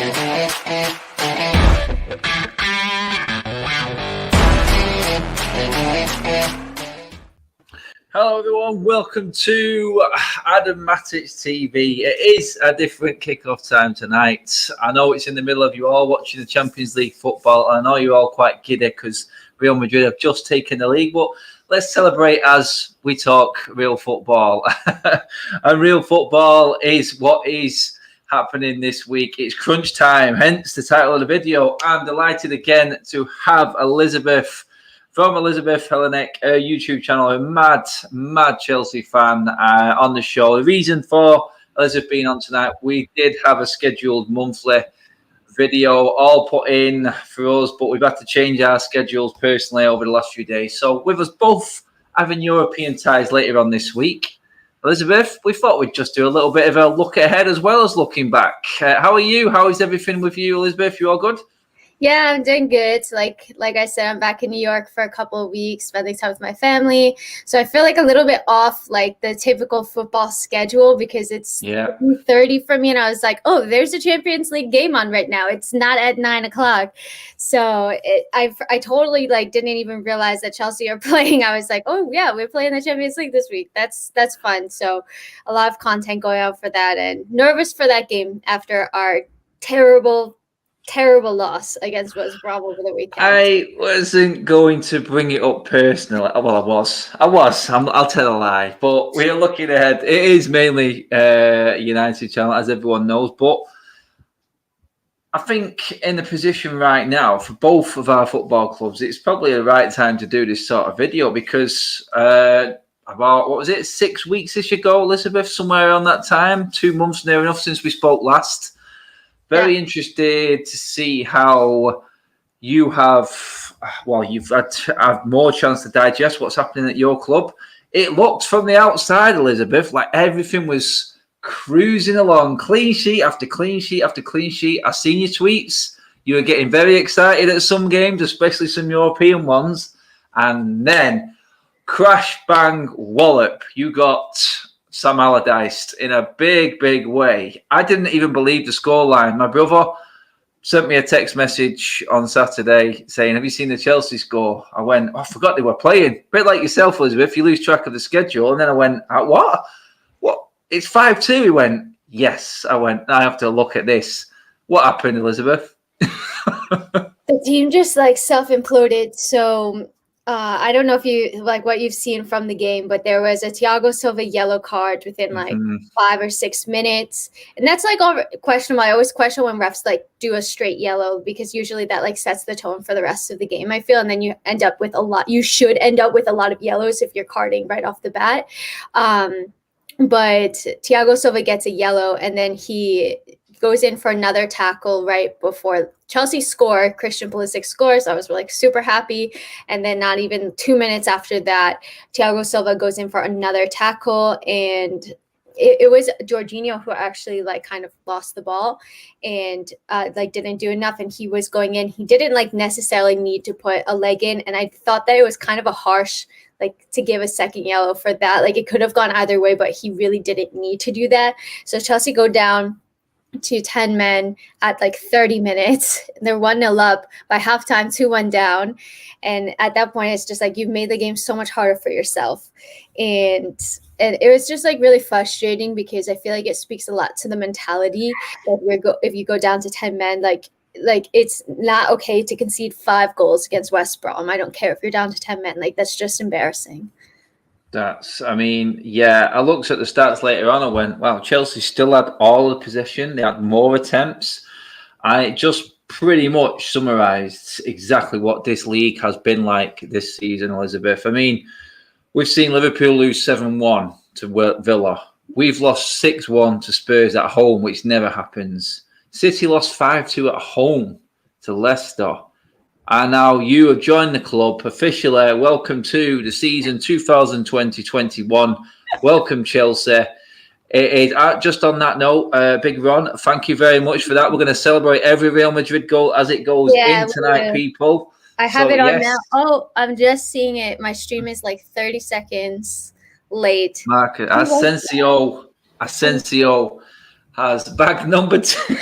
Hello everyone, welcome to Matic TV. It is a different kickoff time tonight. I know it's in the middle of you all watching the Champions League football. I know you're all quite giddy because Real Madrid have just taken the league, but let's celebrate as we talk real football. And real football is what is happening this week. It's crunch time, hence the title of the video. I'm delighted again to have Elizabeth Helenek, YouTube channel, a mad Chelsea fan on the show. The reason for Elizabeth being on tonight, we did have a scheduled monthly video all put in for us, but we've had to change our schedules personally over the last few days. So with us both having European ties later on this week, Elizabeth, we thought we'd just do a little bit of a look ahead as well as looking back. How are you? How is everything with you, Elizabeth? You all good? Yeah, I'm doing good. Like I said, I'm back in New York for a couple of weeks, spending time with my family. So I feel like a little bit off like the typical football schedule because it's 30 for me. And I was like, oh, there's a Champions League game on right now. It's not at 9 o'clock. So I totally like didn't even realize that Chelsea are playing. I was like, oh yeah, we're playing the Champions League this week. That's fun. So a lot of content going out for that and nervous for that game after our terrible loss against West Brom over the weekend. I wasn't going to bring it up personally. Well, I was. I'll tell a lie. But we're looking ahead. It is mainly United channel, as everyone knows. But I think in the position right now for both of our football clubs, it's probably the right time to do this sort of video because about, what was it, 6 weeks-ish ago, Elizabeth, somewhere around that time, 2 months near enough since we spoke last. Very interested to see how you have, well, you've had more chance to digest what's happening at your club. It looked from the outside, Elizabeth, like everything was cruising along, clean sheet after clean sheet after clean sheet. I've seen your tweets. You were getting very excited at some games, especially some European ones. And then, crash, bang, wallop, you got Sam Allardyce in a big way. I didn't even believe the scoreline. My brother sent me a text message on Saturday saying, have you seen the Chelsea score? I went, oh, I forgot they were playing. A bit like yourself, Elizabeth, you lose track of the schedule. And then I went, what? It's 5-2. He went, yes. I went, I have to look at this. What happened, Elizabeth? The team just like self-imploded. So I don't know if you like what you've seen from the game, but there was a Thiago Silva yellow card within like 5 or 6 minutes. And that's like all questionable. I always question when refs like do a straight yellow because usually that like sets the tone for the rest of the game, I feel. And then you should end up with a lot of yellows if you're carding right off the bat. But Thiago Silva gets a yellow and then he goes in for another tackle right before Chelsea score. Christian Pulisic scores. I was like super happy. And then not even 2 minutes after that, Thiago Silva goes in for another tackle. And it was Jorginho who actually like kind of lost the ball and like didn't do enough. And he was going in. He didn't like necessarily need to put a leg in. And I thought that it was kind of a harsh like to give a second yellow for that. Like it could have gone either way, but he really didn't need to do that. So Chelsea go down to 10 men at like 30 minutes. They're 1-0 up by halftime, 2-1 down. And at that point, it's just like you've made the game so much harder for yourself. And it was just like really frustrating because I feel like it speaks a lot to the mentality that if you go down to 10 men, like it's not okay to concede 5 goals against West Brom. I don't care if you're down to 10 men. Like that's just embarrassing. I looked at the stats later on. I went, wow, Chelsea still had all the possession. They had more attempts. I just pretty much summarised exactly what this league has been like this season, Elizabeth. I mean, we've seen Liverpool lose 7-1 to Villa. We've lost 6-1 to Spurs at home, which never happens. City lost 5-2 at home to Leicester. And now you have joined the club officially. Welcome to the season 2020-21. Welcome, Chelsea. Just on that note, Big Ron, thank you very much for that. We're going to celebrate every Real Madrid goal as it goes in tonight, people. I have it on now. Oh, I'm just seeing it. My stream is like 30 seconds late. Mark, Asensio has bag number 2.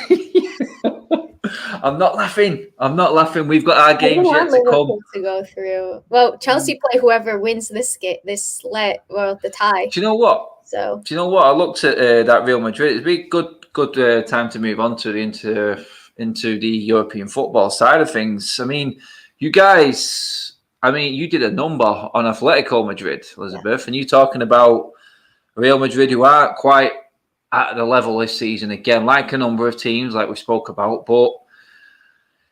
I'm not laughing. I'm not laughing. We've got our I don't games yet want to come. Liverpool to go through. Well, Chelsea play whoever wins this the tie. Do you know what? So Do you know what? I looked at that Real Madrid. It'd be good time to move on to into the European football side of things. I mean, you guys. I mean, you did a number on Atletico Madrid, Elizabeth, and you talking about Real Madrid who aren't quite at the level this season again, like a number of teams, like we spoke about, but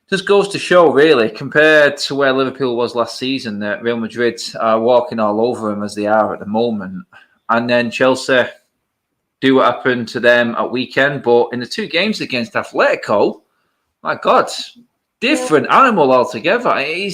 just goes to show, really, compared to where Liverpool was last season, that Real Madrid are walking all over them as they are at the moment. And then Chelsea do what happened to them at weekend, but in the two games against Atletico, my God, different animal altogether. It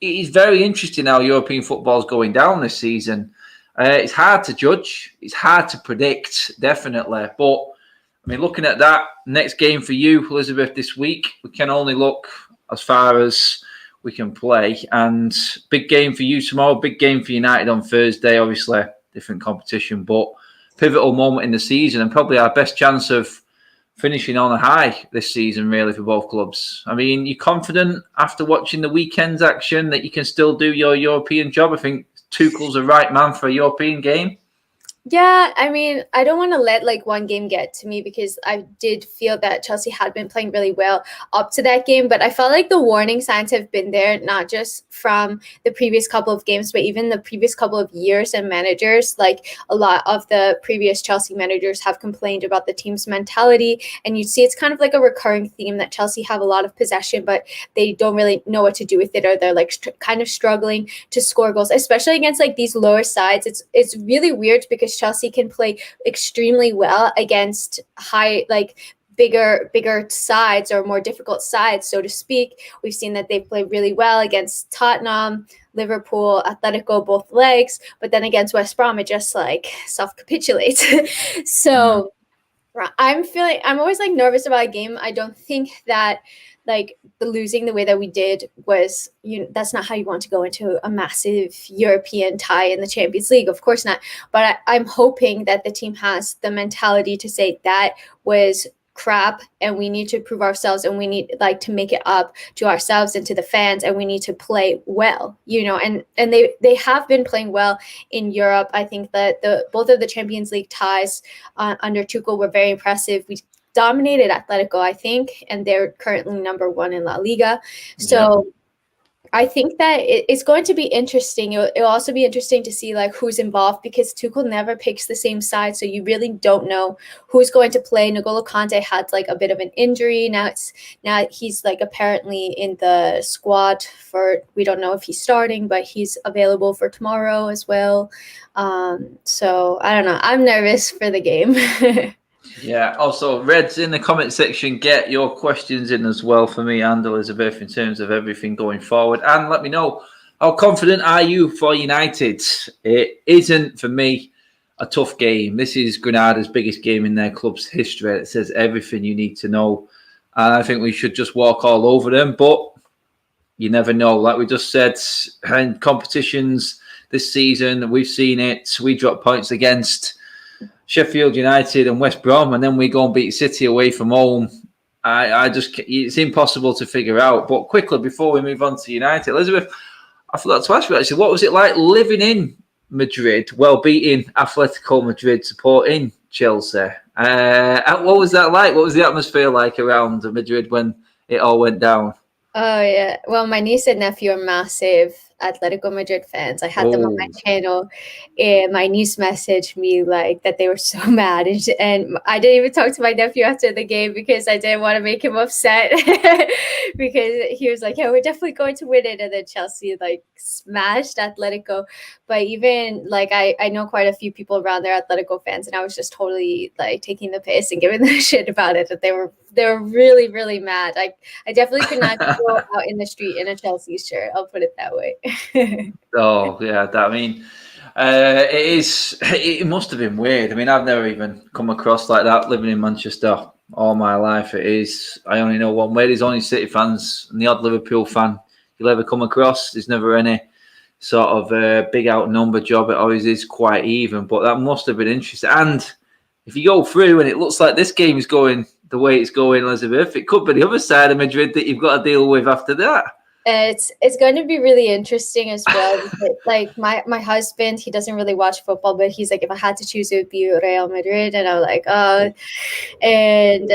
is very interesting how European football is going down this season. It's hard to judge. It's hard to predict, definitely. But, I mean, looking at that next game for you, Elizabeth, this week, we can only look as far as we can play. And big game for you tomorrow, big game for United on Thursday, obviously, different competition, but pivotal moment in the season and probably our best chance of finishing on a high this season, really, for both clubs. I mean, you confident after watching the weekend's action that you can still do your European job? I think Tuchel's the right man for a European game. Yeah, I mean, I don't want to let like one game get to me because I did feel that Chelsea had been playing really well up to that game, but I felt like the warning signs have been there, not just from the previous couple of games, but even the previous couple of years and managers. Like a lot of the previous Chelsea managers have complained about the team's mentality, and you see it's kind of like a recurring theme that Chelsea have a lot of possession, but they don't really know what to do with it, or they're like kind of struggling to score goals, especially against like these lower sides. It's really weird because Chelsea can play extremely well against bigger sides or more difficult sides, so to speak. We've seen that they play really well against Tottenham, Liverpool, Atletico, both legs, but then against West Brom, it just like self-capitulates. So I'm always like nervous about a game. I don't think that like the losing the way that we did was, that's not how you want to go into a massive European tie in the Champions League. Of course not. But I'm hoping that the team has the mentality to say that was crap and we need to prove ourselves, and we need like to make it up to ourselves and to the fans, and we need to play well, and they have been playing well in Europe. I think that both of the Champions League ties under Tuchel were very impressive. We dominated Atletico, I think, and they're currently number 1 in La Liga. So I think that it's going to be interesting. It'll also be interesting to see like who's involved, because Tuchel never picks the same side, so you really don't know who's going to play. N'Golo Kante had like a bit of an injury. Now he's like apparently in the squad for, we don't know if he's starting, but he's available for tomorrow as well. So I don't know. I'm nervous for the game. Yeah, also, Reds, in the comment section, get your questions in as well for me and Elizabeth in terms of everything going forward. And let me know, how confident are you for United? It isn't, for me, a tough game. This is Granada's biggest game in their club's history. It says everything you need to know. And I think we should just walk all over them. But you never know. Like we just said, in competitions this season, we've seen it. We drop points against Sheffield United and West Brom, and then we go and beat City away from home. It's impossible to figure out. But quickly, before we move on to United, Elizabeth, I forgot to ask you actually, what was it like living in Madrid, beating Atletico Madrid, supporting Chelsea? What was that like? What was the atmosphere like around Madrid when it all went down? Oh, yeah. Well, my niece and nephew are massive Atletico Madrid fans. I had them on my channel, and my niece messaged me like that they were so mad, and I didn't even talk to my nephew after the game because I didn't want to make him upset because he was like, yeah, we're definitely going to win it, and then Chelsea like smashed Atletico. But even like I know quite a few people around there Atletico fans, and I was just totally like taking the piss and giving them shit about it, that they were really, really mad. I definitely could not go out in the street in a Chelsea shirt. I'll put it that way. Oh yeah, it must have been weird. I mean, I've never even come across like that living in Manchester all my life. I only know one way. There's only City fans and the odd Liverpool fan you'll ever come across. There's never any sort of big outnumber job. It always is quite even, but that must have been interesting. And if you go through and it looks like this game is going the way it's going, Elizabeth. It could be the other side of Madrid that you've got to deal with after that. It's going to be really interesting as well. Like my husband, he doesn't really watch football, but he's like, if I had to choose, it would be Real Madrid, and I'm like, oh, and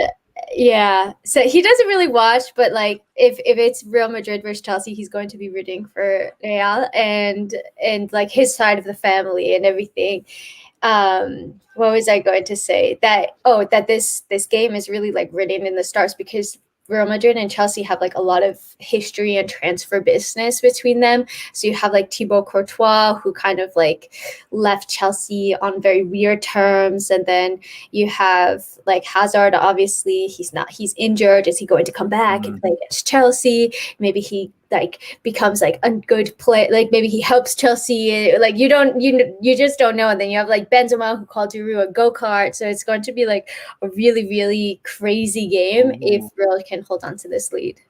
yeah. So he doesn't really watch, but like if it's Real Madrid versus Chelsea, he's going to be rooting for Real and like his side of the family and everything. What was I going to say? That this game is really like written in the stars because Real Madrid and Chelsea have like a lot of history and transfer business between them. So you have like Thibaut Courtois, who kind of like left Chelsea on very weird terms. And then you have like Hazard, obviously he's injured. Is he going to come back and play against Chelsea? Maybe he like becomes like a good play, like maybe he helps Chelsea, like you just don't know. And then you have like Benzema, who called Giroud a go-kart, so it's going to be like a really, really crazy game if Real can hold on to this lead.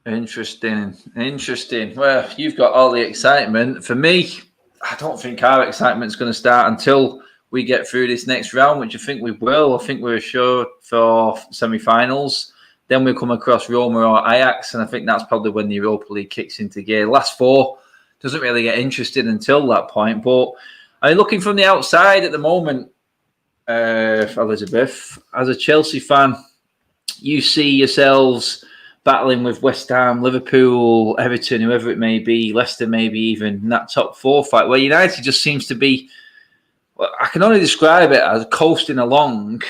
Interesting. Well, you've got all the excitement. For me, I don't think our excitement's going to start until we get through this next round, which I think we will. I think we're sure for semi-finals. Then we'll come across Roma or Ajax, and I think that's probably when the Europa League kicks into gear. Last four doesn't really get interested until that point. But I'm looking from the outside at the moment, Elizabeth. As a Chelsea fan, you see yourselves battling with West Ham, Liverpool, Everton, whoever it may be, Leicester maybe even, in that top four fight, where United just seems to be, well, I can only describe it as coasting along,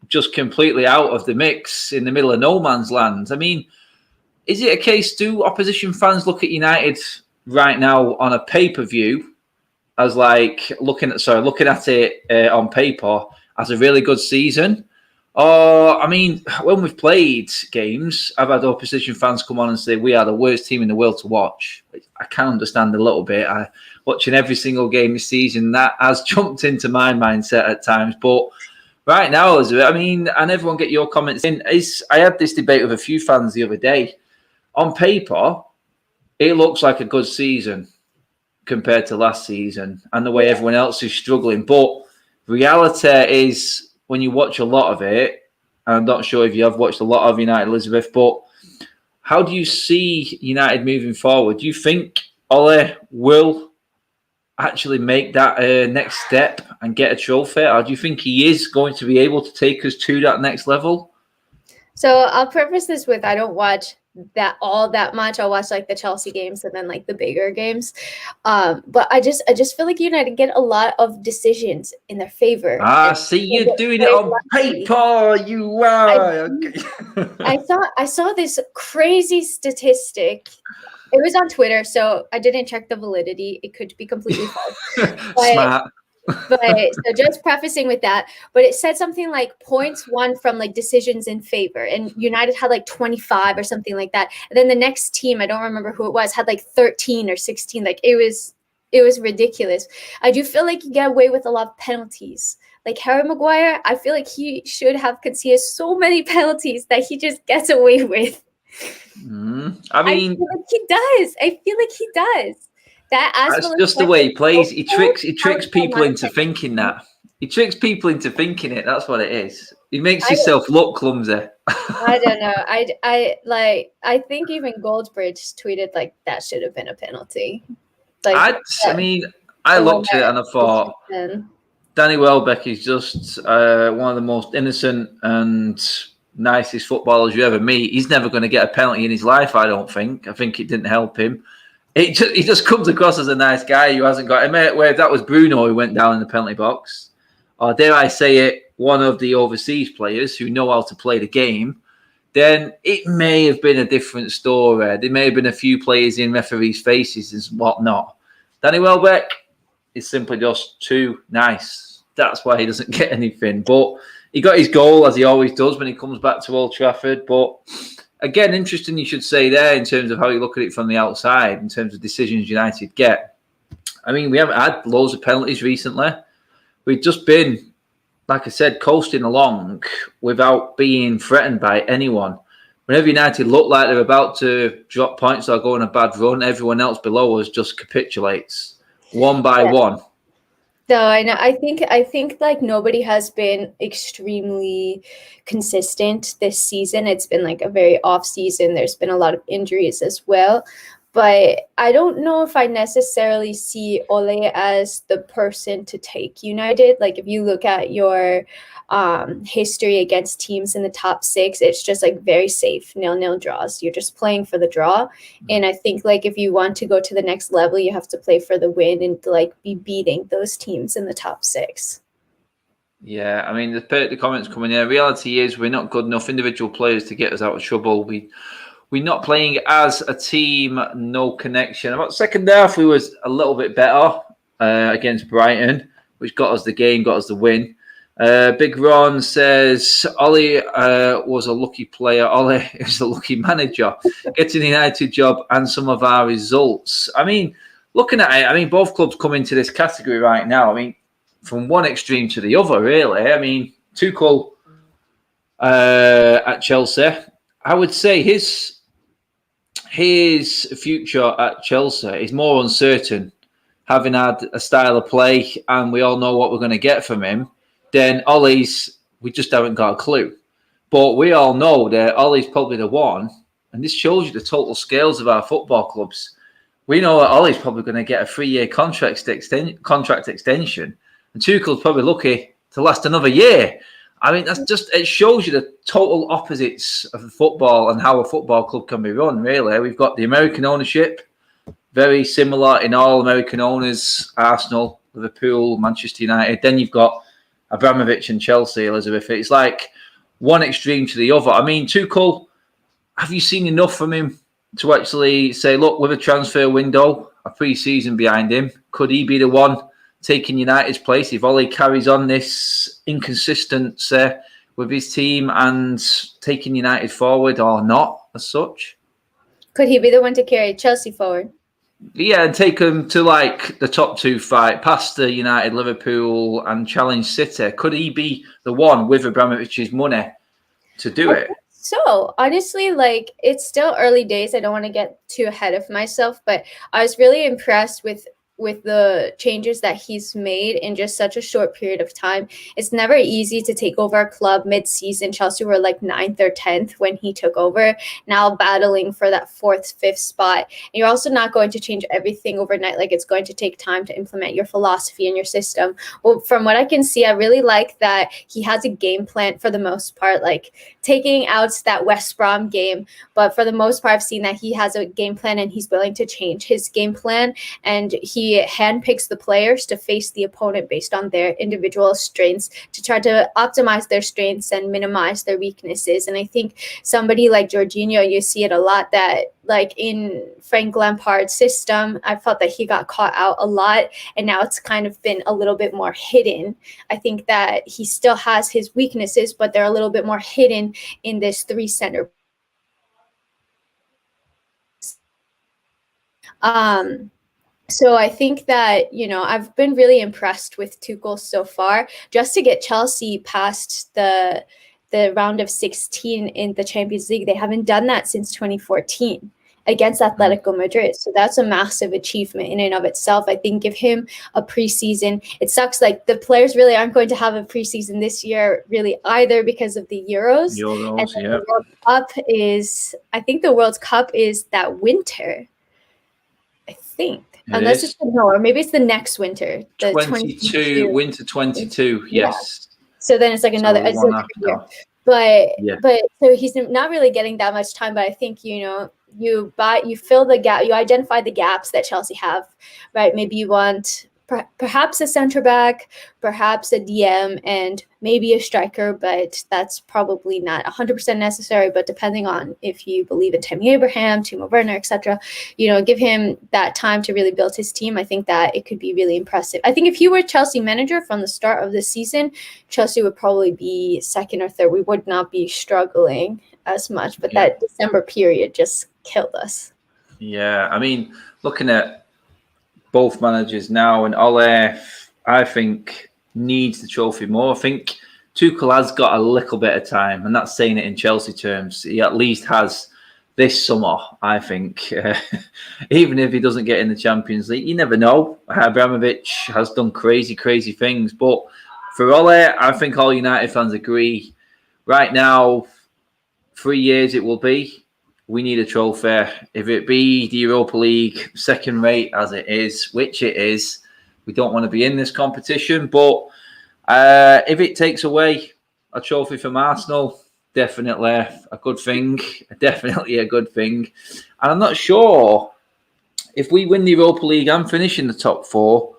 just completely out of the mix in the middle of no man's land. I mean, is it a case, do opposition fans look at United right now on a pay-per-view as like looking at it on paper as a really good season? Or, I mean, when we've played games, I've had opposition fans come on and say we are the worst team in the world to watch. I can understand a little bit. Watching every single game this season, that has jumped into my mindset at times. But right now, Elizabeth, I mean, and everyone get your comments in. I had this debate with a few fans the other day. On paper, it looks like a good season compared to last season and the way everyone else is struggling. But reality is, when you watch a lot of it, and I'm not sure if you have watched a lot of United, Elizabeth, but how do you see United moving forward? Do you think Ole will actually make that next step and get a trophy, or do you think he is going to be able to take us to that next level? So I'll preface this with, I don't watch that much. I'll watch like the Chelsea games and then like the bigger games, but I just feel like United get a lot of decisions in their favor. See, you're doing it on paper. You are. I saw this crazy statistic. It was on Twitter, so I didn't check the validity. It could be completely false. Smart. But so just prefacing with that, but it said something like points won from like decisions in favor, and United had like 25 or something like that. And then the next team, I don't remember who it was, had like 13 or 16. Like it was ridiculous. I do feel like you get away with a lot of penalties. Like Harry Maguire, I feel like he should have conceded so many penalties that he just gets away with. I mean, I feel like he does. That's just the way he plays. He tricks people into thinking that. He tricks people into thinking it. That's what it is. He makes himself look clumsy. I don't know. I think even Goldbridge tweeted like that should have been a penalty. Like I looked at it and I thought Danny Welbeck is just one of the most innocent and nicest footballers you ever meet. He's never going to get a penalty in his life, I don't think. I think it didn't help him. He just comes across as a nice guy who hasn't got him. Where if that was Bruno who went down in the penalty box, or dare I say it, one of the overseas players who know how to play the game, then it may have been a different story. There may have been a few players in referees' faces and whatnot. Danny Welbeck is simply just too nice. That's why he doesn't get anything. But he got his goal, as he always does, when he comes back to Old Trafford. But again, interesting you should say there in terms of how you look at it from the outside, in terms of decisions United get. I mean, we haven't had loads of penalties recently. We've just been, like I said, coasting along without being threatened by anyone. Whenever United look like they're about to drop points or go on a bad run, everyone else below us just capitulates one by one. So I know I think like nobody has been extremely consistent this season. It's been like a very off season. There's been a lot of injuries as well. But I don't know if I necessarily see Ole as the person to take United. Like if you look at your history against teams in the top six, it's just like very safe, 0-0 draws. You're just playing for the draw. And I think like if you want to go to the next level, you have to play for the win and like be beating those teams in the top six. Yeah, I mean the comments coming in. The reality is we're not good enough individual players to get us out of trouble. We're not playing as a team. No connection. About second half, we was a little bit better against Brighton, which got us the game, got us the win. Big Ron says Ollie was a lucky player. Ollie is a lucky manager, getting the United job and some of our results. I mean, looking at it, I mean, both clubs come into this category right now. I mean, from one extreme to the other, really. I mean, Tuchel at Chelsea. I would say his future at Chelsea is more uncertain, having had a style of play, and we all know what we're going to get from him. Then Ollie's, we just haven't got a clue. But we all know that Ollie's probably the one, and this shows you the total scales of our football clubs. We know that Ollie's probably going to get a 3-year contract extension, and Tuchel's probably lucky to last another year. I mean, it shows you the total opposites of football and how a football club can be run, really. We've got the American ownership, very similar in all American owners, Arsenal, Liverpool, Manchester United. Then you've got Abramovich and Chelsea, Elizabeth. It's like one extreme to the other. I mean, Tuchel, have you seen enough from him to actually say, look, with a transfer window, a pre-season behind him, could he be the one taking United's place if Ole carries on this inconsistency with his team and taking United forward or not as such? Could he be the one to carry Chelsea forward? Yeah, and take them to like the top two fight, past the United, Liverpool and challenge City. Could he be the one with Abramovich's money to do it? So honestly, like it's still early days. I don't want to get too ahead of myself, but I was really impressed with the changes that he's made in just such a short period of time. It's never easy to take over a club mid-season. Chelsea were like 9th or 10th when he took over, now battling for that 4th, 5th spot. And you're also not going to change everything overnight. Like it's going to take time to implement your philosophy and your system. Well, from what I can see, I really like that he has a game plan for the most part, like taking out that West Brom game. But for the most part, I've seen that he has a game plan and he's willing to change his game plan. And he handpicks the players to face the opponent based on their individual strengths to try to optimize their strengths and minimize their weaknesses. And I think somebody like Jorginho, you see it a lot that like in Frank Lampard's system, I felt that he got caught out a lot and now it's kind of been a little bit more hidden. I think that he still has his weaknesses, but they're a little bit more hidden in this 3 center. So I think that, you know, I've been really impressed with Tuchel so far. Just to get Chelsea past the round of 16 in the Champions League, they haven't done that since 2014 against Atletico Madrid. So that's a massive achievement in and of itself. I think give him a preseason. It sucks like the players really aren't going to have a preseason this year really either because of the Euros. And yeah. The World Cup is, I think the World Cup is that winter. I think. Unless it's no, or maybe it's the next winter. The 22, winter 22, yes. Yeah. So then it's like another year. But so he's not really getting that much time. But I think, you know, you fill the gap, you identify the gaps that Chelsea have, right? Maybe you want perhaps a center back, perhaps a DM, and maybe a striker, but that's probably not 100% necessary. But depending on if you believe in Tammy Abraham, Timo Werner, etc., you know, give him that time to really build his team. I think that it could be really impressive. I think if he were Chelsea manager from the start of the season, Chelsea would probably be 2nd or 3rd. We would not be struggling as much, but that December period just killed us. Yeah, I mean, looking at both managers now, and Ole, I think, needs the trophy more. I think Tuchel has got a little bit of time, and that's saying it in Chelsea terms. He at least has this summer, I think. Even if he doesn't get in the Champions League, you never know. Abramovich has done crazy, crazy things. But for Ole, I think all United fans agree. Right now, 3 years it will be. We need a trophy. If it be the Europa League, second rate as it is, which it is, we don't want to be in this competition. But if it takes away a trophy from Arsenal, definitely a good thing. Definitely a good thing. And I'm not sure if we win the Europa League and finish in the top 4,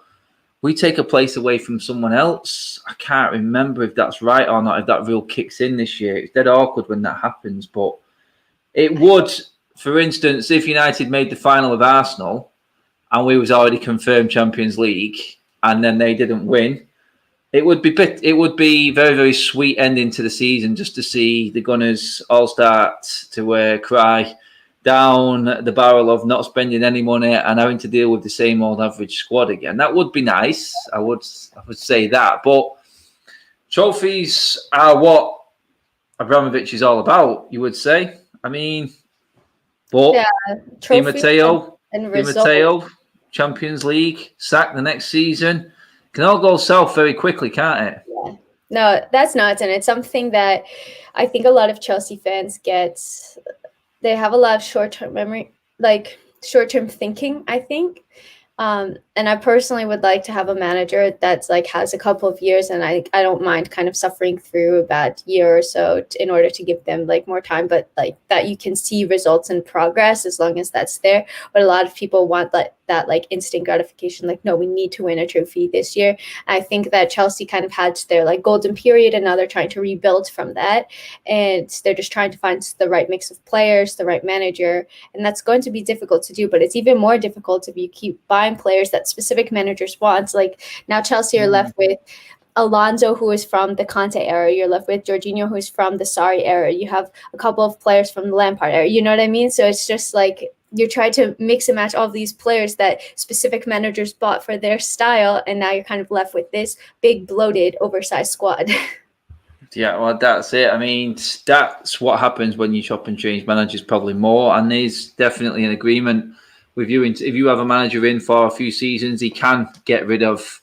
we take a place away from someone else. I can't remember if that's right or not, if that rule kicks in this year. It's dead awkward when that happens. But it would, for instance, if United made the final of Arsenal and we was already confirmed Champions League and then they didn't win, it would be very, very sweet ending to the season just to see the Gunners all start to cry down the barrel of not spending any money and having to deal with the same old average squad again. That would be nice. I would say that. But trophies are what Abramovich is all about, you would say. I mean, but Di Matteo, Champions League, sack the next season. Can all go south very quickly, can't it? Yeah. No, that's nuts. And it's something that I think a lot of Chelsea fans they have a lot of short-term memory, like short-term thinking, I think. And I personally would like to have a manager that's like has a couple of years, and I don't mind kind of suffering through a bad year or so in order to give them like more time, but like that you can see results and progress as long as that's there. But a lot of people want that like instant gratification, like, no, we need to win a trophy this year. And I think that Chelsea kind of had their like golden period, and now they're trying to rebuild from that, and they're just trying to find the right mix of players, the right manager, and that's going to be difficult to do. But it's even more difficult if you keep buying players that specific managers want. Like now Chelsea are left with Alonso, who is from the Conte era. You're left with Jorginho, who is from the Sarri era. You have a couple of players from the Lampard era. You know what I mean? So it's just like you're trying to mix and match all these players that specific managers bought for their style, and now you're kind of left with this big, bloated, oversized squad. Yeah, well, that's it. I mean, that's what happens when you chop and change managers probably more. And there's definitely an agreement with you. If you have a manager in for a few seasons, he can get rid of,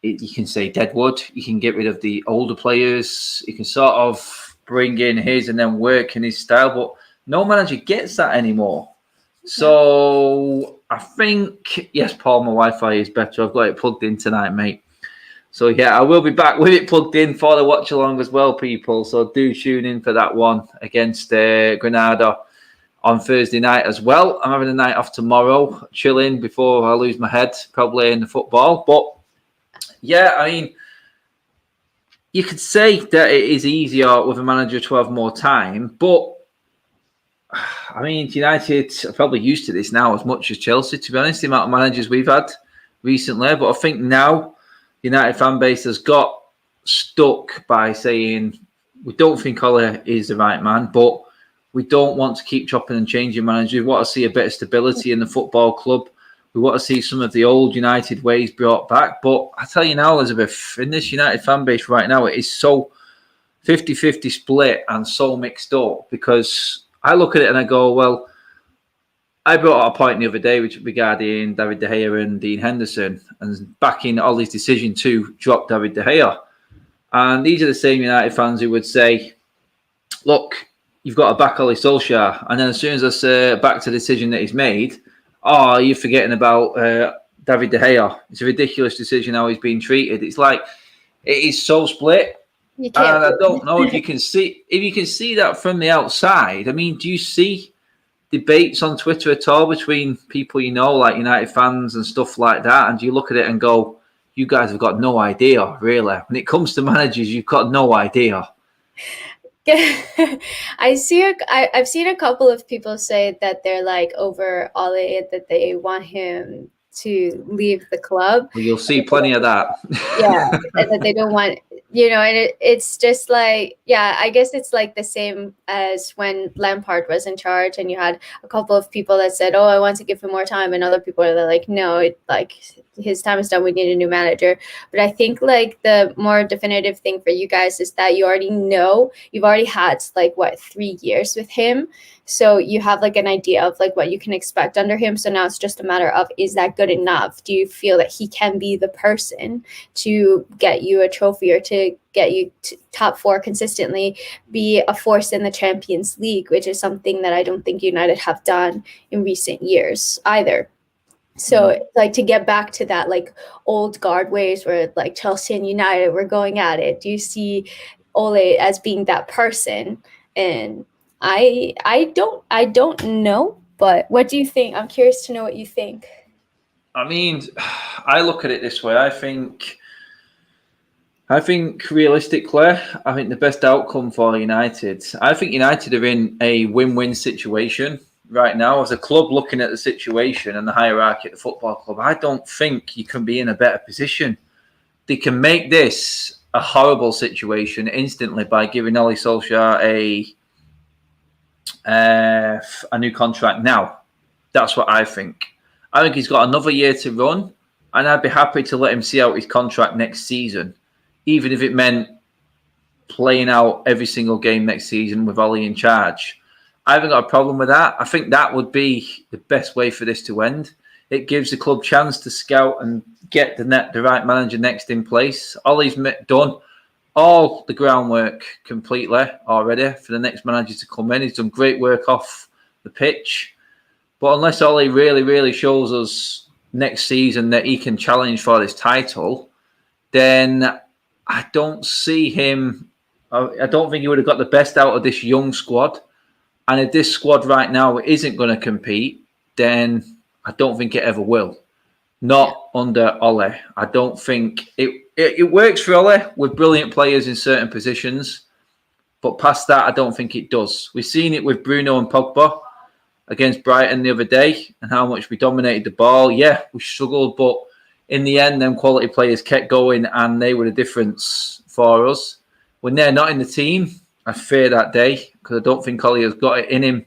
you can say deadwood. You can get rid of the older players. You can sort of bring in his and then work in his style. But no manager gets that anymore. So I think, yes, Paul, my Wi-Fi is better. I've got it plugged in tonight, mate. So, yeah, I will be back with it plugged in for the watch along as well, people. So do tune in for that one against Granada on Thursday night as well. I'm having a night off tomorrow, chilling before I lose my head, probably in the football. But, yeah, I mean, you could say that it is easier with a manager to have more time. But, I mean, United are probably used to this now as much as Chelsea, to be honest, the amount of managers we've had recently. But I think now United fan base has got stuck by saying we don't think Ole is the right man, but we don't want to keep chopping and changing managers. We want to see a bit of stability in the football club. We want to see some of the old United ways brought back. But I tell you now, Elizabeth, in this United fan base right now, it is so 50-50 split and so mixed up, because I look at it and I go, well, I brought up a point the other day regarding David De Gea and Dean Henderson and backing Ole's decision to drop David De Gea. And these are the same United fans who would say, look, you've got to back Ole Solskjaer. And then as soon as I back to the decision that he's made, you're forgetting about David De Gea. It's a ridiculous decision how he's being treated. It's like, it is so split. You can't. And I don't know if you can see that from the outside. I mean, do you see debates on Twitter at all between people you know, like United fans and stuff like that? And do you look at it and go, you guys have got no idea, really? When it comes to managers, you've got no idea. I've seen a couple of people say that they're like over Ole, that they want him to leave the club. Well, you'll see plenty of that. Yeah, and that they don't want, and it's just like, yeah, I guess it's like the same as when Lampard was in charge, and you had a couple of people that said, oh, I want to give him more time, and other people are like, no, his time is done, we need a new manager. But I think like the more definitive thing for you guys is that you already know, you've already had 3 years with him. So you have like an idea of like what you can expect under him. So now it's just a matter of, is that good enough? Do you feel that he can be the person to get you a trophy or to get you to top 4 consistently, be a force in the Champions League, which is something that I don't think United have done in recent years either. So like to get back to that like old guard ways where like Chelsea and United were going at it, do you see Ole as being that person? And I don't know, but what do you think? I'm curious to know what you think. I mean, I look at it this way. I think realistically, I think the best outcome for United, I think United are in a win-win situation right now. As a club looking at the situation and the hierarchy at the football club, I don't think you can be in a better position. They can make this a horrible situation instantly by giving Ole Solskjaer a new contract now. That's what I think. I think he's got another year to run, and I'd be happy to let him see out his contract next season, even if it meant playing out every single game next season with Ole in charge. I haven't got a problem with that. I think that would be the best way for this to end. It gives the club chance to scout and get the right manager next in place. Ole's done all the groundwork completely already for the next manager to come in. He's done great work off the pitch. But unless Ole really, really shows us next season that he can challenge for this title, then I don't see him. I don't think he would have got the best out of this young squad. And if this squad right now isn't going to compete, then I don't think it ever will. Not under Ole. I don't think it works for Ole with brilliant players in certain positions. But past that, I don't think it does. We've seen it with Bruno and Pogba against Brighton the other day and how much we dominated the ball. Yeah, we struggled, but in the end, them quality players kept going and they were the difference for us. When they're not in the team, I fear that day because I don't think Ole has got it in him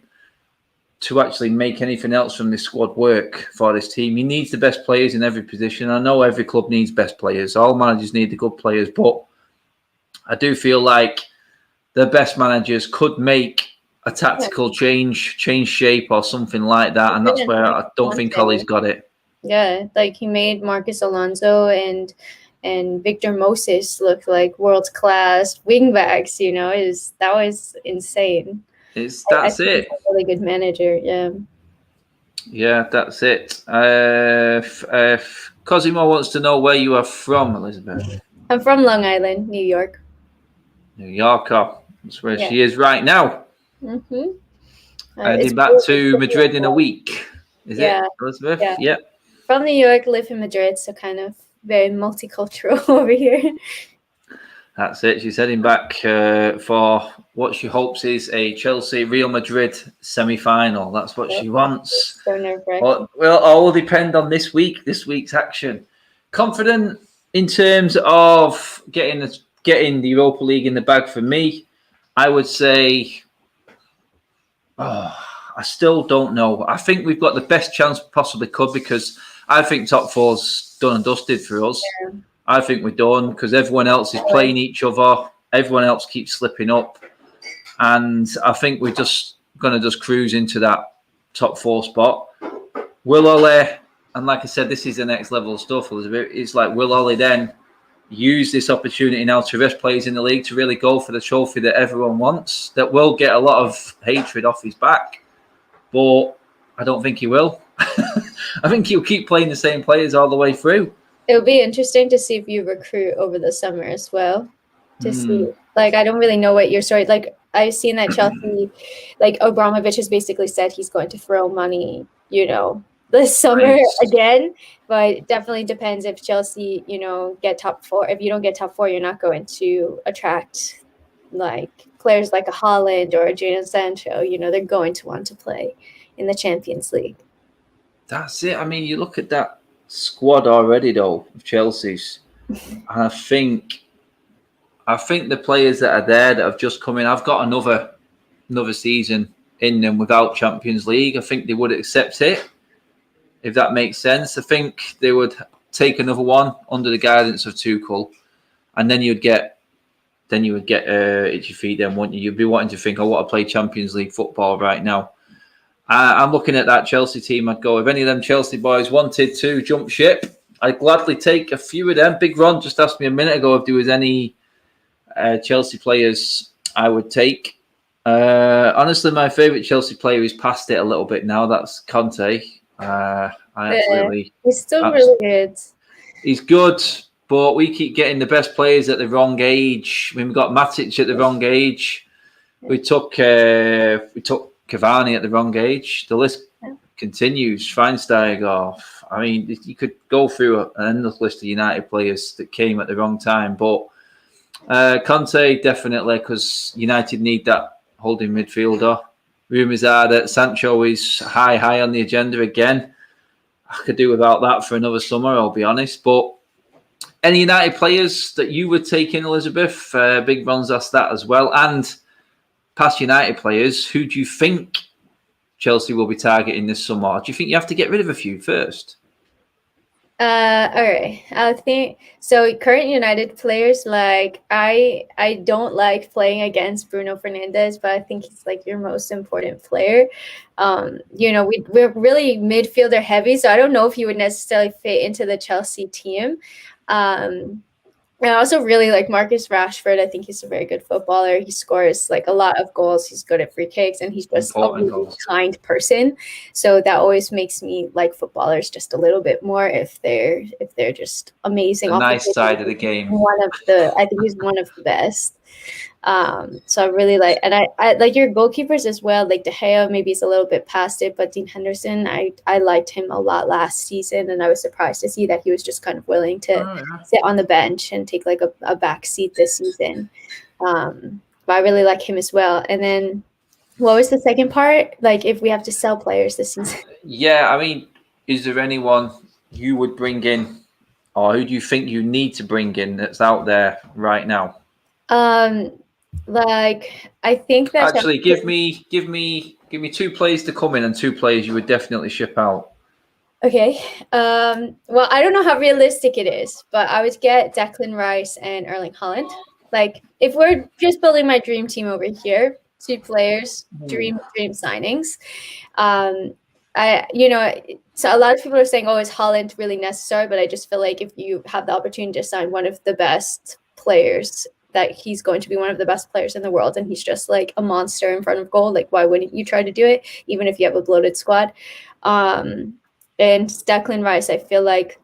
to actually make anything else from this squad work for this team. He needs the best players in every position. I know every club needs best players. All managers need the good players, but I do feel like the best managers could make a tactical change shape or something like that, and that's where I don't think Ole's got it. Yeah, like he made Marcus Alonso and Victor Moses look like world class wingbacks. You know, that was insane. That's it. He's a really good manager. Yeah. Yeah, that's it. Cosimo wants to know where you are from, Elizabeth. I'm from Long Island, New York. New Yorker. That's where she is right now. Mm-hmm. Heading back to Madrid in a week. Is it, Elizabeth? Yeah. From New York, live in Madrid, so kind of very multicultural over here. That's it. She's heading back for what she hopes is a Chelsea-Real Madrid semi-final. That's what she wants. So nerve-wracking. Well, all will depend on this week's action. Confident in terms of getting the Europa League in the bag for me, I would say, I still don't know. I think we've got the best chance we possibly could because I think top four's done and dusted for us. Yeah. I think we're done because everyone else is playing each other. Everyone else keeps slipping up. And I think we're just going to cruise into that top 4 spot. Will Ole, and like I said, this is the next level of stuff, Elizabeth. It's like, will Ole then use this opportunity now to rest players in the league to really go for the trophy that everyone wants? That will get a lot of hatred off his back. But I don't think he will. I think he'll keep playing the same players all the way through. It'll be interesting to see if you recruit over the summer as well. To see, like, I don't really know what your story. Like, I've seen that Chelsea, like, Abramovich has basically said he's going to throw money, this summer again. But it definitely depends if Chelsea, get top 4. If you don't get top 4, you're not going to attract like players like a Haaland or a Jadon Sancho. They're going to want to play in the Champions League. That's it. I mean, you look at that squad already, though, of Chelsea's, and I think the players that are there that have just come in, I've got another season in them without Champions League. I think they would accept it, if that makes sense. I think they would take another one under the guidance of Tuchel, and then you'd get then you would get itchy feet then, wouldn't you? You'd be wanting to think, I want to play Champions League football right now. I'm looking at that Chelsea team. I'd go, if any of them Chelsea boys wanted to jump ship, I'd gladly take a few of them. Big Ron just asked me a minute ago if there was any Chelsea players I would take. Honestly, my favourite Chelsea player is past it a little bit now. That's Conte. He's still really good. He's good, but we keep getting the best players at the wrong age. I mean, we got Matic at the wrong age. We took Cavani at the wrong age. The list continues. Schweinsteiger. I mean, you could go through an endless list of United players that came at the wrong time. But Conte, definitely, because United need that holding midfielder. Rumours are that Sancho is high on the agenda again. I could do without that for another summer, I'll be honest. But any United players that you would take in, Elizabeth? Big Ron's asked that as well. And past United players, who do you think Chelsea will be targeting this summer? Or do you think you have to get rid of a few first? All right. I think so. Current United players, like I don't like playing against Bruno Fernandes, but I think he's like your most important player. We're really midfielder heavy, so I don't know if he would necessarily fit into the Chelsea team. I also really like Marcus Rashford. I think he's a very good footballer. He scores like a lot of goals. He's good at free kicks, and he's just a really kind person. So that always makes me like footballers just a little bit more if they're just amazing. The nice side of the game. I think he's one of the best. So I really like, and I like your goalkeepers as well. Like De Gea, maybe he's a little bit past it, but Dean Henderson, I liked him a lot last season, and I was surprised to see that he was just kind of willing to sit on the bench and take like a back seat this season. But I really like him as well. And then, what was the second part? Like, if we have to sell players this season? Yeah, I mean, is there anyone you would bring in, or who do you think you need to bring in that's out there right now? Like I think that actually give me 2 players to come in and 2 players you would definitely ship out. Okay. Well, I don't know how realistic it is, but I would get Declan Rice and Erling Haaland. Like if we're just building my dream team over here, 2 players, dream signings. So a lot of people are saying, oh, is Haaland really necessary? But I just feel like if you have the opportunity to sign one of the best players, that he's going to be one of the best players in the world, and he's just like a monster in front of goal. Like, why wouldn't you try to do it, even if you have a bloated squad? And Declan Rice, I feel like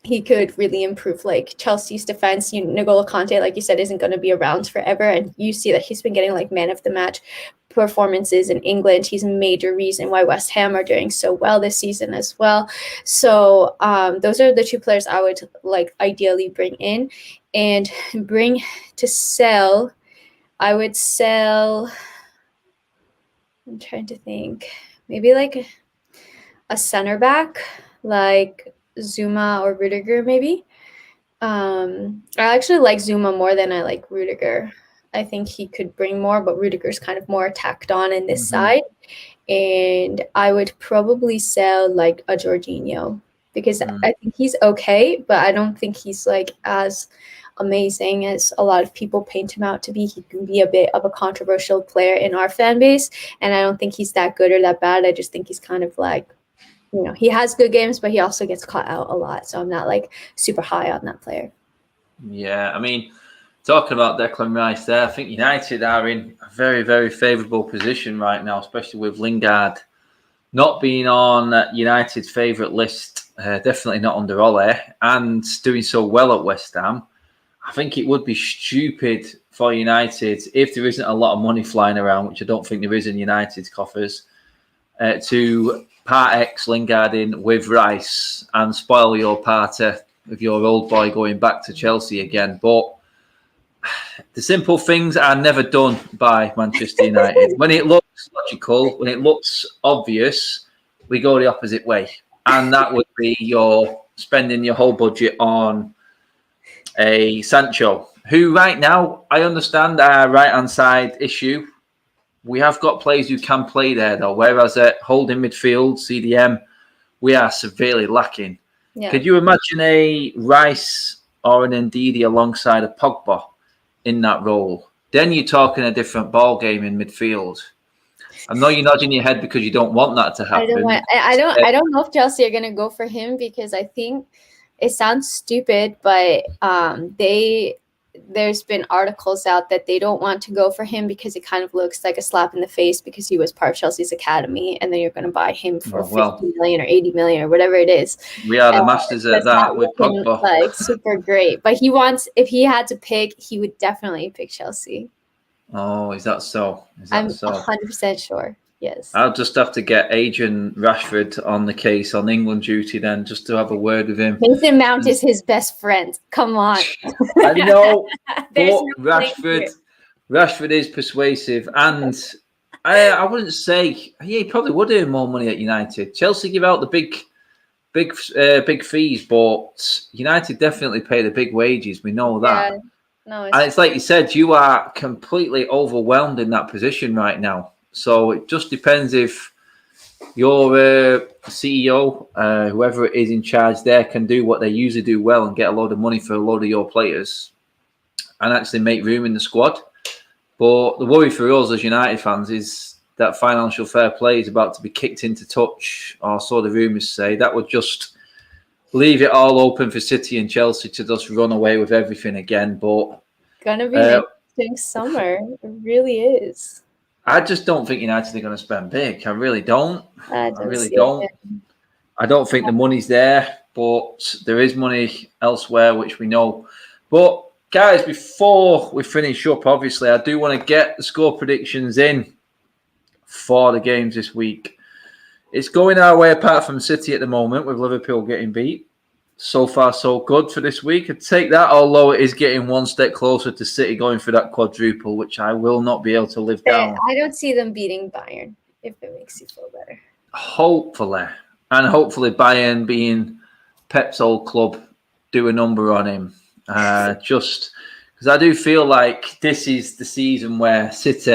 he could really improve like Chelsea's defense. N'Golo Kante, like you said, isn't going to be around forever, and you see that he's been getting like man of the match performances in England. He's a major reason why West Ham are doing so well this season as well. So those are the 2 players I would like ideally bring in. And bring to sell, I would sell, I'm trying to think, maybe like a center back, like Zuma or Rudiger maybe. I actually like Zuma more than I like Rudiger. I think he could bring more, but Rudiger's kind of more tacked on in this side. And I would probably sell like a Jorginho because I think he's okay, but I don't think he's like as amazing as a lot of people paint him out to be. He can be a bit of a controversial player in our fan base, and I don't think he's that good or that bad. I just think he's kind of like, he has good games, but he also gets caught out a lot. So I'm not like super high on that player. Yeah, I mean, talking about Declan Rice there, I think United are in a very, very favourable position right now, especially with Lingard not being on United's favourite list, definitely not under Ole, and doing so well at West Ham. I think it would be stupid for United, if there isn't a lot of money flying around, which I don't think there is in United's coffers, to part X Lingard in with Rice and spoil your party with your old boy going back to Chelsea again. But the simple things are never done by Manchester United. When it looks logical, when it looks obvious, we go the opposite way. And that would be your spending your whole budget on a Sancho, who right now, I understand our right-hand side issue. We have got players who can play there, though, whereas at holding midfield, CDM, we are severely lacking. Yeah. Could you imagine a Rice or an Ndidi alongside a Pogba in that role, then you're talking a different ball game in midfield. I know you're nodding your head because you don't want that to happen. I don't know if Chelsea are gonna go for him, because I think it sounds stupid, but there's been articles out that they don't want to go for him because it kind of looks like a slap in the face, because he was part of Chelsea's academy, and then you're going to buy him for 50 million or 80 million or whatever it is. We are the masters at that with Pogba. Like super great, but if he had to pick, he would definitely pick Chelsea. Oh, is that so? I'm 100% sure. Yes. I'll just have to get Adrian Rashford on the case on England duty then, just to have a word with him. Mason Mount is his best friend. Come on. I know, but Rashford is persuasive, and I wouldn't say he probably would earn more money at United. Chelsea give out the big fees, but United definitely pay the big wages. We know that. Yeah. No, it's like you said, you are completely overwhelmed in that position right now. So it just depends if your CEO, whoever it is in charge there, can do what they usually do well and get a load of money for a load of your players and actually make room in the squad. But the worry for us as United fans is that financial fair play is about to be kicked into touch, or so the rumours say. That would just leave it all open for City and Chelsea to just run away with everything again. But gonna be an interesting summer. It really is. I just don't think United are going to spend big. I really don't. I really don't. I don't think the money's there, but there is money elsewhere, which we know. But guys, before we finish up, obviously, I do want to get the score predictions in for the games this week. It's going our way apart from City at the moment, with Liverpool getting beat. So far, so good for this week. I'd take that, although it is getting one step closer to City going for that quadruple, which I will not be able to live down. I don't see them beating Bayern, if it makes you feel better. Hopefully. And hopefully Bayern, being Pep's old club, do a number on him. Just because I do feel like this is the season where City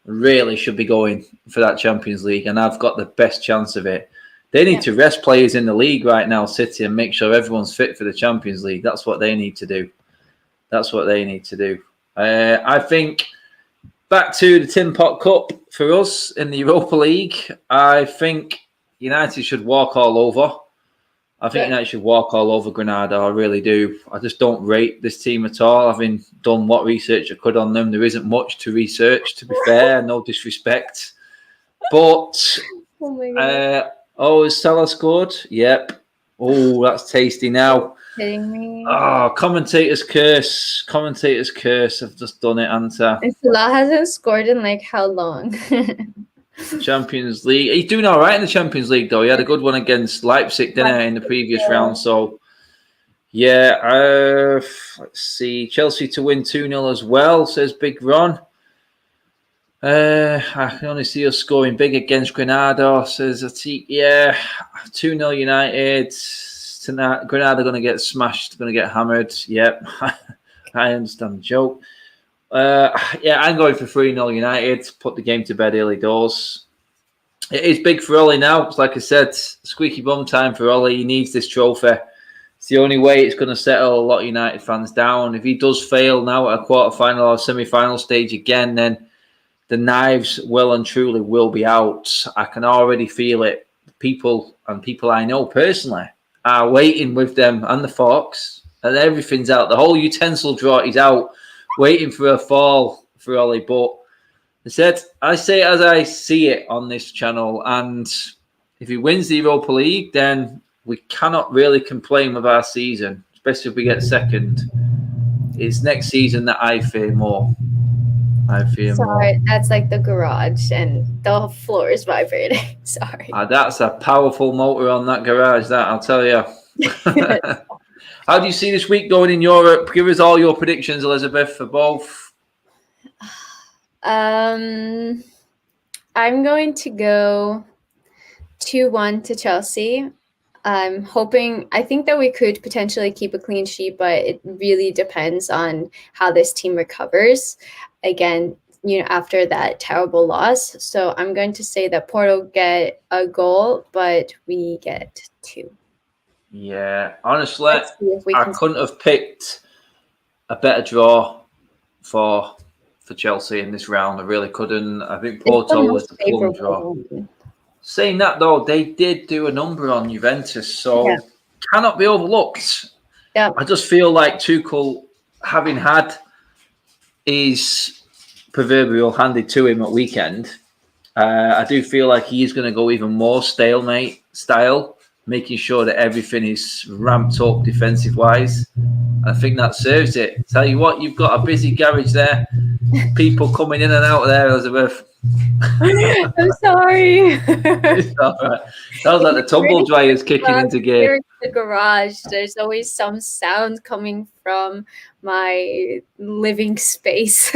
really should be going for that Champions League, and I've got the best chance of it. They need to rest players in the league right now, City, and make sure everyone's fit for the Champions League. That's what they need to do. I think back to the Tin Pot Cup for us in the Europa League. I think United should walk all over. United should walk all over Granada. I really do. I just don't rate this team at all. Having done what research I could on them, there isn't much to research, to be fair. No disrespect. But oh my God. Is Salah scored? Yep. Oh, that's tasty now. Kidding me? Oh, commentator's curse. I've just done it, Anta. And Salah hasn't scored in like how long? Champions League. He's doing all right in the Champions League, though. He had a good one against Leipzig, didn't he, in the previous round. So, yeah. Let's see. Chelsea to win 2-0 as well, says Big Ron. I can only see us scoring big against Granada, says Atik. Yeah, 2-0 United. Tonight, Granada going to get smashed, going to get hammered. Yep, I understand the joke. I'm going for 3-0 United. Put the game to bed early doors. It is big for Ollie now. Like I said, squeaky bum time for Ollie. He needs this trophy. It's the only way it's going to settle a lot of United fans down. If he does fail now at a quarter-final or semi-final stage again, then the knives well and truly will be out. I can already feel it. People I know personally are waiting with them and the forks, and everything's out. The whole utensil drawer is out, waiting for a fall for Ollie. But I say as I see it on this channel, and if he wins the Europa League, then we cannot really complain with our season, especially if we get second. It's next season that I fear more. Sorry, that's like the garage and the floor is vibrating. Sorry. That's a powerful motor on that garage, that I'll tell you. How do you see this week going in Europe? Give us all your predictions, Elizabeth, for both. I'm going to go 2-1 to Chelsea. I think that we could potentially keep a clean sheet, but it really depends on how this team recovers. Again, after that terrible loss. So I'm going to say that Porto get a goal, but we get 2. Yeah, honestly, I couldn't have picked a better draw for Chelsea in this round. I really couldn't. I think It's the Porto was most the plum draw. favorable. Saying that though, they did do a number on Juventus, so Yeah. cannot be overlooked. Yeah. I just feel like Tuchel, having had his proverbial handed to him at weekend, I do feel like he's going to go even more stalemate style, making sure that everything is ramped up defensive wise. I think that serves it. Tell you what, you've got a busy garage there. People coming in and out of there, Elizabeth. I'm sorry. It's all right. Sounds like the tumble dryer's kicking into gear. Here in the garage, there's always some sound coming from my living space.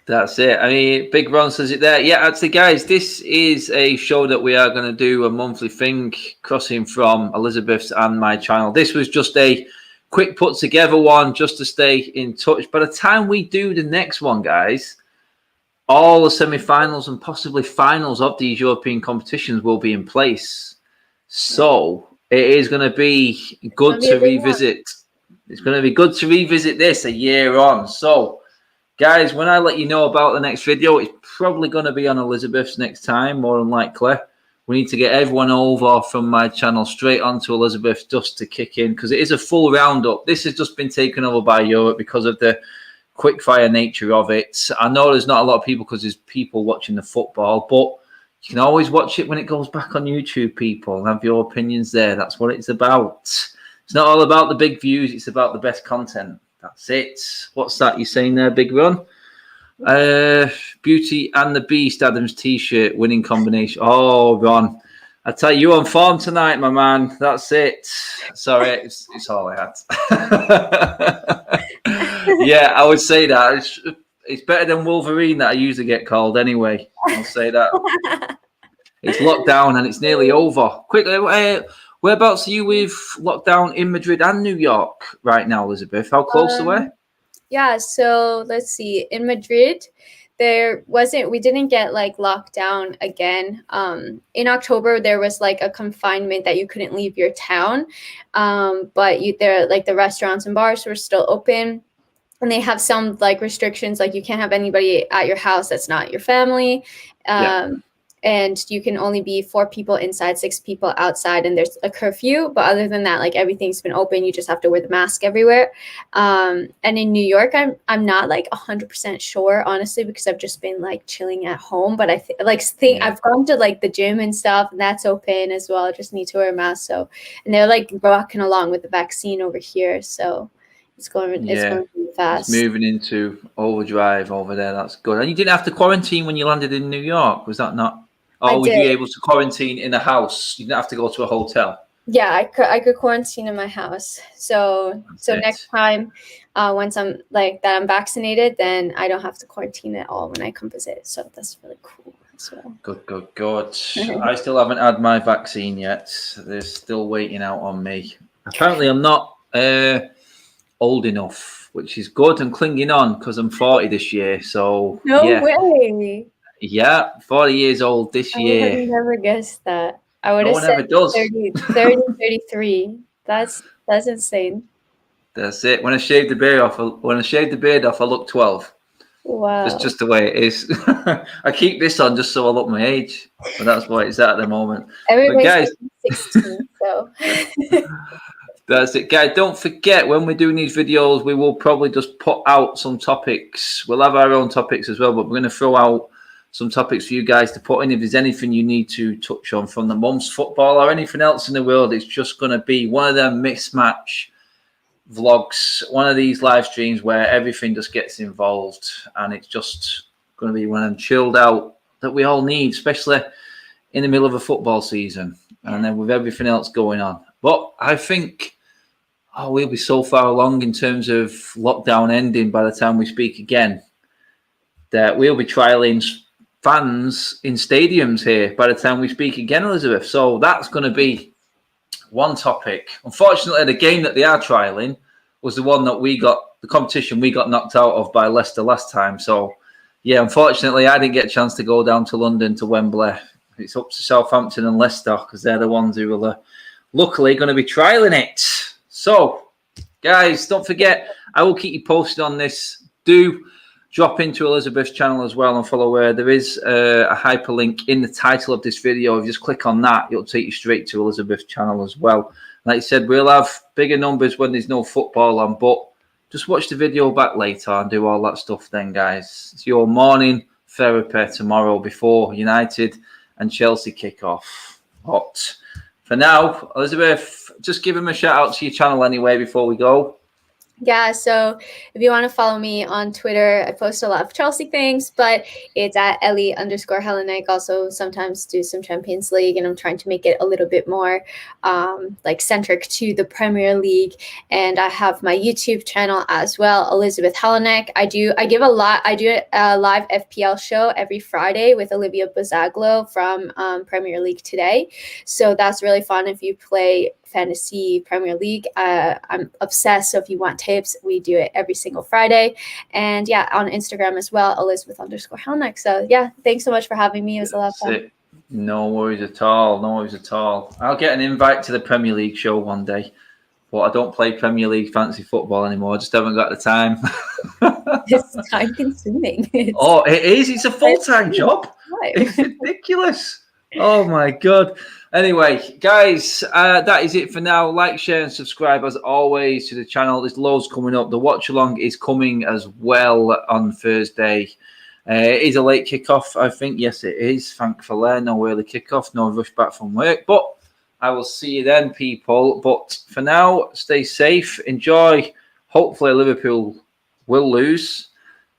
That's it. I mean, Big Ron says it there. Yeah, actually, guys, this is a show that we are going to do a monthly thing, crossing from Elizabeth's and my channel. This was just a quick put together one just to stay in touch. By the time we do the next one, guys, all the semi-finals and possibly finals of these European competitions will be in place. So it is going to be good to revisit. It's going to be good to revisit this a year on. So, guys, when I let you know about the next video, it's probably going to be on Elizabeth's next time, more than likely. We need to get everyone over from my channel straight onto Elizabeth just to kick in, because it is a full roundup. This has just been taken over by Europe because of the quick-fire nature of it. I know there's not a lot of people because there's people watching the football, but you can always watch it when it goes back on YouTube, people, and have your opinions there. That's what it's about. It's not all about the big views. It's about the best content. That's it. What's that you're saying there, Big Run? Beauty and the Beast, Adam's T-shirt, winning combination. Oh, Ron. I tell you, you're on form tonight, my man. That's it. Sorry, it's all I had. Yeah, I would say that. It's better than Wolverine that I usually get called anyway. I'll say that. It's lockdown and it's nearly over. Quickly, whereabouts are you with lockdown in Madrid and New York right now, Elizabeth? How close are we? Yeah, so let's see. In Madrid, we didn't get like locked down again. In October, there was like a confinement that you couldn't leave your town. But the restaurants and bars were still open. And they have some like restrictions, like you can't have anybody at your house that's not your family. And you can only be 4 people inside, 6 people outside, and there's a curfew. But other than that, like everything's been open. You just have to wear the mask everywhere. And in New York, I'm not like 100% sure, honestly, because I've just been like chilling at home. But I think I've gone to like the gym and stuff, and that's open as well. I just need to wear a mask. So, and they're like rocking along with the vaccine over here. So it's going really fast. It's moving into overdrive over there. That's good. And you didn't have to quarantine when you landed in New York, was that not? Or were you able to quarantine in a house? You didn't have to go to a hotel. Yeah, I could quarantine in my house. So next time, once I'm vaccinated, then I don't have to quarantine at all when I come visit. So that's really cool as well. Good. I still haven't had my vaccine yet. They're still waiting out on me. Apparently, I'm not old enough, which is good. I'm clinging on because I'm 40 this year. So no way. Yeah, 40 years old this year. I would have never guessed that. I would have said 30, 33. That's insane. That's it. When I shaved the beard off, I look 12. Wow. That's just the way it is. I keep this on just so I look my age, but that's what it's at the moment. Everybody's guys, 16, so. That's it, guys. Don't forget, when we're doing these videos, we will probably just put out some topics. We'll have our own topics as well, but we're going to throw out some topics for you guys to put in. If there's anything you need to touch on from the mum's football or anything else in the world, it's just going to be one of them mismatch vlogs, one of these live streams where everything just gets involved, and it's just going to be one of them chilled out that we all need, especially in the middle of a football season and then with everything else going on. But I think we'll be so far along in terms of lockdown ending by the time we speak again that we'll be trialing fans in stadiums here by the time we speak again, Elizabeth. So that's going to be one topic. Unfortunately, the game that they are trialing was the one that the competition we got knocked out of by Leicester last time. So, yeah, unfortunately, I didn't get a chance to go down to London, to Wembley. It's up to Southampton and Leicester because they're the ones who are luckily going to be trialing it. So, guys, don't forget, I will keep you posted on this do drop into Elizabeth's channel as well and follow her. There is a hyperlink in the title of this video. If you just click on that, it'll take you straight to Elizabeth's channel as well. Like I said, we'll have bigger numbers when there's no football on, but just watch the video back later and do all that stuff then, guys. It's your morning therapy tomorrow before United and Chelsea kick off. But for now, Elizabeth, just give him a shout out to your channel anyway before we go. Yeah, so if you want to follow me on Twitter, I post a lot of Chelsea things, but it's at Ellie_Helenek. Also, sometimes do some Champions League, and I'm trying to make it a little bit more like centric to the Premier League. And I have my YouTube channel as well, Elizabeth Helenek. I do a live FPL show every Friday with Olivia Bozzaglo from Premier League Today. So that's really fun if you play fantasy Premier League. I'm obsessed, so if you want tips, we do it every single Friday. And yeah, on Instagram as well, Elizabeth_Helenek. So yeah, thanks so much for having me. It was a lot of fun. No worries at all. No worries at all. I'll get an invite to the Premier League show one day, but I don't play Premier League fantasy football anymore. I just haven't got the time. It's time consuming. It is. It's a full-time job. It's ridiculous. Oh my God. Anyway, guys, that is it for now. Like, share, and subscribe as always to the channel. There's loads coming up. The watch along is coming as well on Thursday. It is a late kickoff, I think. Yes, it is. Thankfully, no early kickoff, no rush back from work. But I will see you then, people. But for now, stay safe. Enjoy. Hopefully, Liverpool will lose.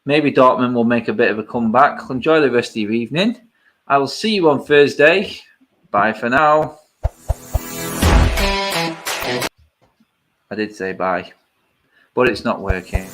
Maybe Dortmund will make a bit of a comeback. Enjoy the rest of your evening. I will see you on Thursday. Bye for now. I did say bye, but it's not working.